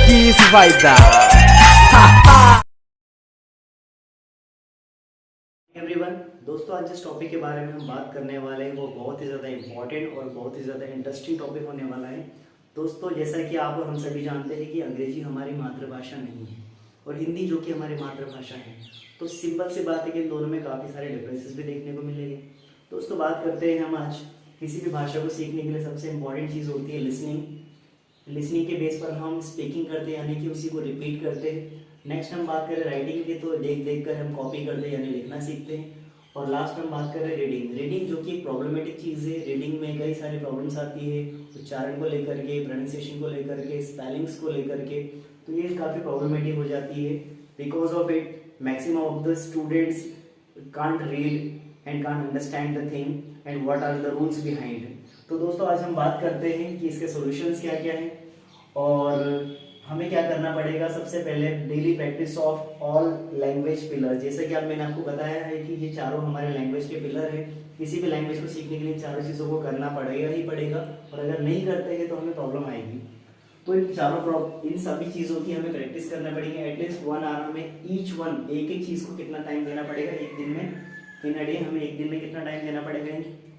Portuguese फायदा। Everyone, दोस्तों आज जिस टॉपिक के बारे में हम बात करने वाले हैं वो बहुत ही ज़्यादा इम्पोर्टेंट और बहुत ही ज़्यादा इंटरेस्टिंग टॉपिक होने वाला है। दोस्तों जैसा कि आप और हम सभी जानते हैं कि अंग्रेजी हमारी मातृभाषा नहीं है और हिंदी जो कि हमारी मातृभाषा है, तो सिंपल सी बात है कि इन दोनों में काफ़ी सारे डिफरेंसेस भी देखने को मिलेंगे। दोस्तों बात करते हैं हम आज किसी भी भाषा को सीखने के लिए सबसे इम्पॉर्टेंट चीज़ होती है लिसनिंग के बेस पर हम स्पीकिंग करते हैं, यानी कि उसी को रिपीट करते हैं। नेक्स्ट हम बात करें राइटिंग की, तो देख देख कर हम कॉपी करते हैं यानी लिखना सीखते हैं। और लास्ट हम बात करें रीडिंग जो कि प्रॉब्लमेटिक चीज़ है। रीडिंग में कई सारी प्रॉब्लम्स आती है, उच्चारण को लेकर के, प्रोनाउंसिएशन को लेकर के, स्पेलिंग्स को लेकर के, तो ये काफ़ी प्रॉब्लमेटिक हो जाती है। Because of it maximum of the students can't read and can't understand the thing and what are the rules behind. तो दोस्तों आज हम बात करते हैं कि इसके सॉल्यूशंस क्या क्या हैं और हमें क्या करना पड़ेगा। सबसे पहले daily practice of all language pillar. जैसे कि अब मैंने आपको बताया है कि ये चारों हमारे लैंग्वेज के पिलर है। किसी भी लैंग्वेज को सीखने के लिए चारों चीज़ों को करना पड़ेगा ही पड़ेगा, और अगर नहीं करते हैं तो हमें प्रॉब्लम आएगी। तो इन सभी चीज़ों की हमें प्रैक्टिस करना पड़ेगी। एटलीस्ट 1 आवर हमें ईच वन एक एक चीज़ को कितना टाइम देना पड़ेगा एक दिन में। इन अ डे हमें एक दिन में कितना टाइम देना पड़ेगा,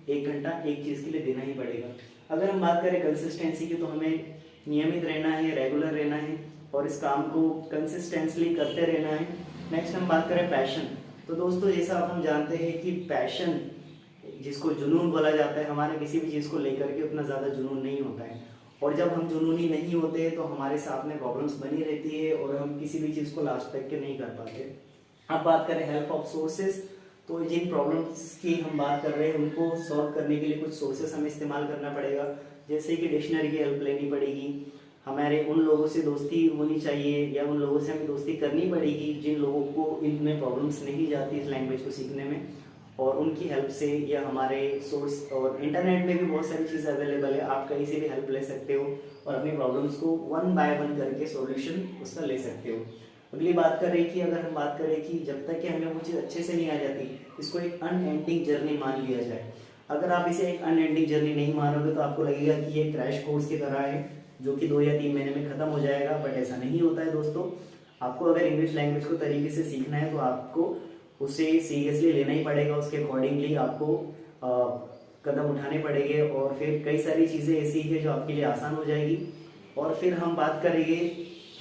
1 घंटा एक चीज़ के लिए देना ही पड़ेगा। अगर हम बात करें कंसिस्टेंसी की, तो हमें नियमित रहना है, रेगुलर रहना है और इस काम को कंसिस्टेंसली करते रहना है। नेक्स्ट हम बात करें पैशन। तो दोस्तों जैसा आप हम जानते हैं कि पैशन जिसको जुनून बोला जाता है, हमारे किसी भी चीज़ को लेकर के उतना ज़्यादा जुनून नहीं होता है, और जब हम जुनूनी नहीं होते तो हमारे साथ में प्रॉब्लम्स बनी रहती है और हम किसी भी चीज़ को लास्ट तक के नहीं कर पाते। अब बात करें हेल्प ऑफ सोर्सेज, तो जिन प्रॉब्लम्स की हम बात कर रहे हैं उनको सॉल्व करने के लिए कुछ सोर्सेस हमें इस्तेमाल करना पड़ेगा। जैसे कि डिक्शनरी की हेल्प लेनी पड़ेगी, हमारे उन लोगों से दोस्ती होनी चाहिए या उन लोगों से हमें दोस्ती करनी पड़ेगी जिन लोगों को इनमें प्रॉब्लम्स नहीं जाती इस लैंग्वेज को सीखने में, और उनकी हेल्प से, या हमारे सोर्स और इंटरनेट में भी बहुत सारी चीज़ें अवेलेबल है, आप कहीं से भी हेल्प ले सकते हो और अपनी प्रॉब्लम्स को 1 बाय 1 करके सॉल्यूशन उसका ले सकते हो। अगली बात करें कि अगर हम बात करें कि जब तक कि हमें वो चीज़ अच्छे से नहीं आ जाती, इसको एक अनएंडिंग जर्नी मान लिया जाए। अगर आप इसे एक अनएंडिंग जर्नी नहीं मानोगे तो आपको लगेगा कि ये क्रैश कोर्स की तरह है जो कि 2 या 3 महीने में ख़त्म हो जाएगा, बट ऐसा नहीं होता है दोस्तों। आपको अगर इंग्लिश लैंग्वेज को तरीके से सीखना है तो आपको उसे सीरियसली लेना ही पड़ेगा, उसके अकॉर्डिंगली आपको कदम उठाने पड़ेंगे, और फिर कई सारी चीज़ें ऐसी है जो आपके लिए आसान हो जाएगी। और फिर हम बात करेंगे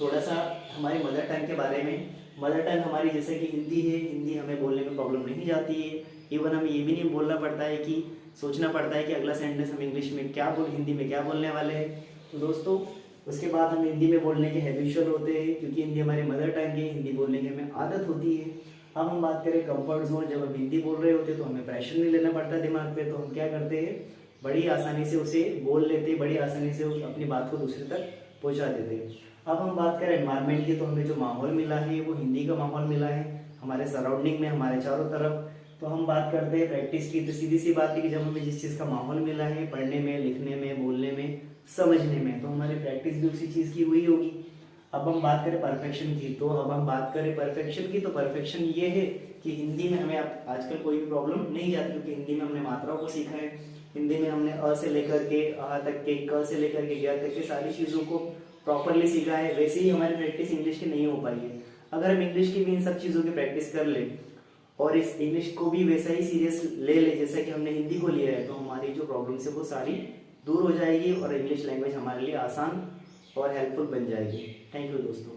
थोड़ा सा हमारी मदर टंग के बारे में। मदर टंग हमारी जैसे कि हिंदी है, हिंदी हमें बोलने में प्रॉब्लम नहीं जाती है। इवन हमें ये भी नहीं बोलना पड़ता है कि सोचना पड़ता है कि अगला सेंटेंस हम इंग्लिश में क्या हिंदी में क्या बोलने वाले हैं। तो दोस्तों उसके बाद हम हिंदी में बोलने के हैबिचुअल होते हैं, क्योंकि हिंदी हमारी मदर टंग है, हिंदी बोलने की हमें आदत होती है। अब हम बात करें कंफर्ट जोन, जब हम हिंदी बोल रहे होते हैं तो हमें प्रेशर नहीं लेना पड़ता दिमाग पे, तो हम क्या करते हैं, बड़ी आसानी से उसे बोल लेते हैं, बड़ी आसानी से अपनी बात को दूसरे तक पहुंचा देते हैं। अब हम बात करें एनवायरनमेंट की, तो हमें जो माहौल मिला है वो हिंदी का माहौल मिला है हमारे सराउंडिंग में, हमारे चारों तरफ। तो हम बात करते हैं प्रैक्टिस की, तो सीधी सी बात है कि जब हमें जिस चीज़ का माहौल मिला है पढ़ने में, लिखने में, बोलने में, समझने में, तो हमारी प्रैक्टिस भी उसी चीज़ की हुई होगी। अब हम बात करें परफेक्शन की, तो अब हम बात करें परफेक्शन की, तो परफेक्शन ये है कि हिंदी में हमें आजकल कोई भी प्रॉब्लम नहीं जाती, क्योंकि हिंदी में हमने मात्राओं को सीखा है। हिंदी में हमने अ से लेकर के आ तक के, क से लेकर के ग तक के सारी चीज़ों को प्रॉपरली सीखा है। वैसे ही हमारी प्रैक्टिस इंग्लिश की नहीं हो पाई है। अगर हम इंग्लिश की भी इन सब चीज़ों की प्रैक्टिस कर ले और इस इंग्लिश को भी वैसा ही सीरियस ले जैसा कि हमने हिंदी को लिया है, तो हमारी जो प्रॉब्लम्स है वो सारी दूर हो जाएगी और इंग्लिश लैंग्वेज हमारे लिए आसान और हेल्पफुल बन जाएगी। थैंक यू दोस्तों।